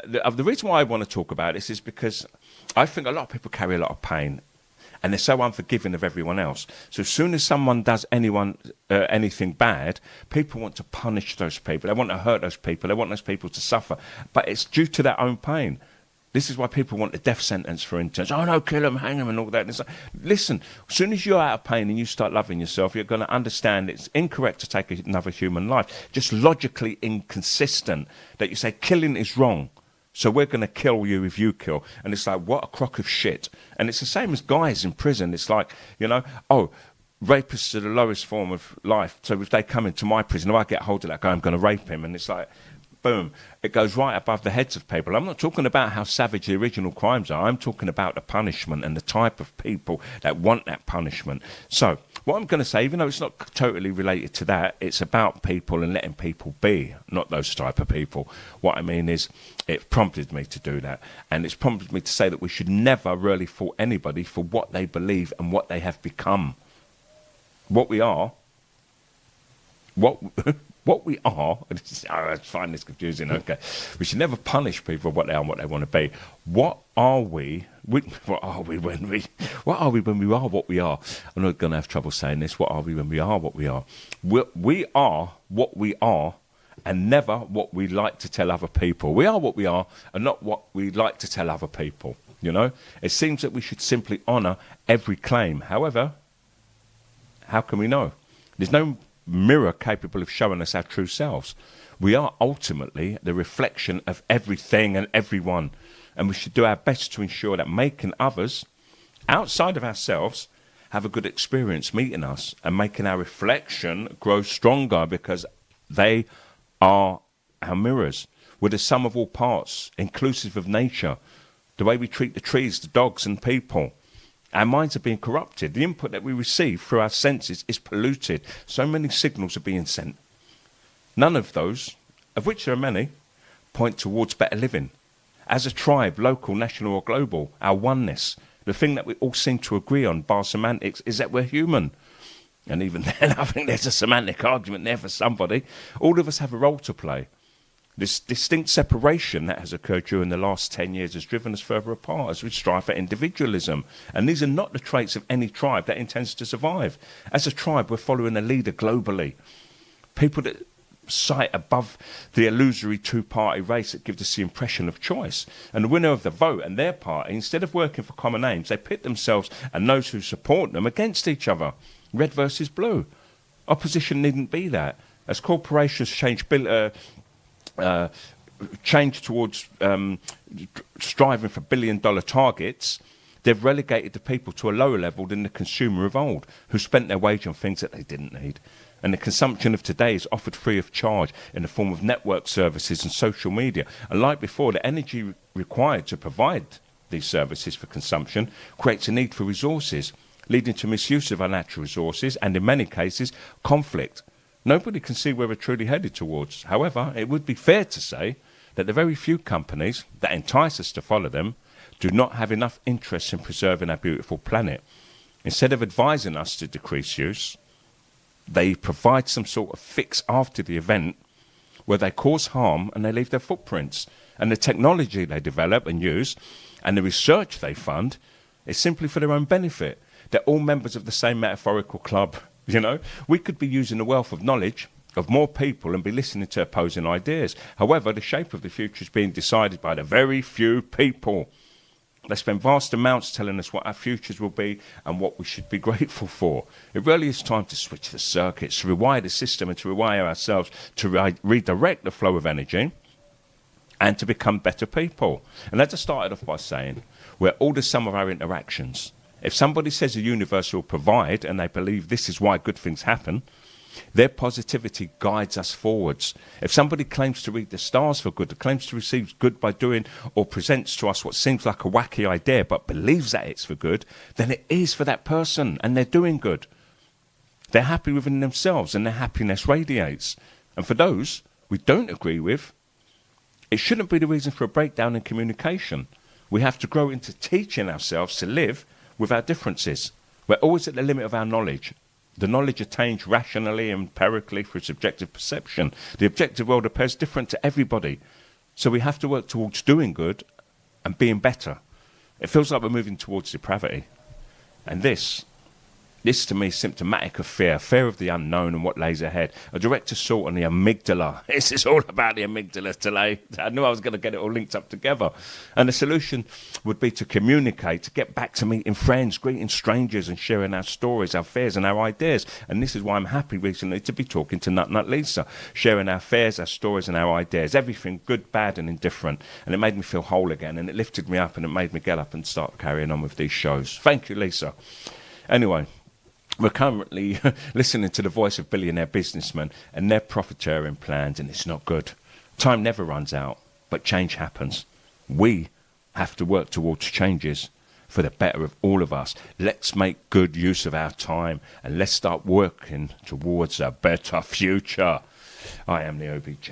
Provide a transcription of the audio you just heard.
the reason why I want to talk about this is because I think a lot of people carry a lot of pain, and they're so unforgiving of everyone else. So as soon as someone does anything bad, people want to punish those people. They want to hurt those people. They want those people to suffer. But it's due to their own pain. This is why people want the death sentence, for instance. Oh, no, kill them, hang them, and all that. And it's like, listen, as soon as you're out of pain and you start loving yourself, you're going to understand it's incorrect to take another human life. Just logically inconsistent that you say killing is wrong. So we're going to kill you if you kill. And it's like, what a crock of shit. And it's the same as guys in prison. It's like, rapists are the lowest form of life. So if they come into my prison, if I get hold of that guy, I'm going to rape him. And it's like, boom, it goes right above the heads of people. I'm not talking about how savage the original crimes are. I'm talking about the punishment and the type of people that want that punishment. So what I'm going to say, even though it's not totally related to that, it's about people and letting people be, not those type of people. What I mean is it prompted me to do that. And it's prompted me to say that we should never really fault anybody for what they believe and what they have become. What we are, what we are, I find this confusing, okay. We should never punish people for what they are and what they want to be. What are we when we are what we are? I'm not going to have trouble saying this. What are we when we are what we are? We are what we are and never what we like to tell other people. We are what we are and not what we like to tell other people, you know? It seems that we should simply honour every claim. However, how can we know? There's no mirror capable of showing us our true selves. We are ultimately the reflection of everything and everyone, and we should do our best to ensure that making others outside of ourselves have a good experience meeting us and making our reflection grow stronger, because they are our mirrors. We're the sum of all parts, inclusive of nature, the way we treat the trees, the dogs and people. Our minds are being corrupted. The input that we receive through our senses is polluted. So many signals are being sent. None of those, of which there are many, point towards better living. As a tribe, local, national or global, our oneness, the thing that we all seem to agree on, bar semantics, is that we're human. And even then, I think there's a semantic argument there for somebody. All of us have a role to play. This distinct separation that has occurred during the last 10 years has driven us further apart as we strive for individualism. And these are not the traits of any tribe that intends to survive. As a tribe, we're following a leader globally. People that sight above the illusory two-party race that gives us the impression of choice. And the winner of the vote and their party, instead of working for common aims, they pit themselves and those who support them against each other. Red versus blue. Opposition needn't be that. As corporations change towards striving for billion-dollar targets, they've relegated the people to a lower level than the consumer of old, who spent their wage on things that they didn't need. And the consumption of today is offered free of charge in the form of network services and social media. And like before, the energy required to provide these services for consumption creates a need for resources, leading to misuse of our natural resources and, in many cases, conflict. Nobody can see where we're truly headed towards. However, it would be fair to say that the very few companies that entice us to follow them do not have enough interest in preserving our beautiful planet. Instead of advising us to decrease use, they provide some sort of fix after the event where they cause harm and they leave their footprints. And the technology they develop and use and the research they fund is simply for their own benefit. They're all members of the same metaphorical club. You know, we could be using the wealth of knowledge of more people and be listening to opposing ideas. However, the shape of the future is being decided by the very few people. They spend vast amounts telling us what our futures will be and what we should be grateful for. It really is time to switch the circuits, to rewire the system and to rewire ourselves, to redirect the flow of energy and to become better people. And as I started off by saying, we're all the sum of our interactions. If somebody says the universe will provide and they believe this is why good things happen, their positivity guides us forwards. If somebody claims to read the stars for good, claims to receive good by doing or presents to us what seems like a wacky idea but believes that it's for good, then it is for that person and they're doing good. They're happy within themselves and their happiness radiates. And for those we don't agree with, it shouldn't be the reason for a breakdown in communication. We have to grow into teaching ourselves to live with our differences. We're always at the limit of our knowledge. The knowledge attained rationally and empirically through subjective perception. The objective world appears different to everybody. So we have to work towards doing good and being better. It feels like we're moving towards depravity. And this to me is symptomatic of fear of the unknown and what lays ahead. A direct assault on the amygdala. This is all about the amygdala today. I knew I was going to get it all linked up together. And the solution would be to communicate, to get back to meeting friends, greeting strangers and sharing our stories, our fears and our ideas. And this is why I'm happy recently to be talking to Nut Nut Lisa, sharing our fears, our stories and our ideas, everything good, bad and indifferent. And it made me feel whole again, and it lifted me up and it made me get up and start carrying on with these shows. Thank you, Lisa. Anyway, we're currently listening to the voice of billionaire businessmen and their profiteering plans, and it's not good. Time never runs out, but change happens. We have to work towards changes for the better of all of us. Let's make good use of our time, and let's start working towards a better future. I am the OBJ.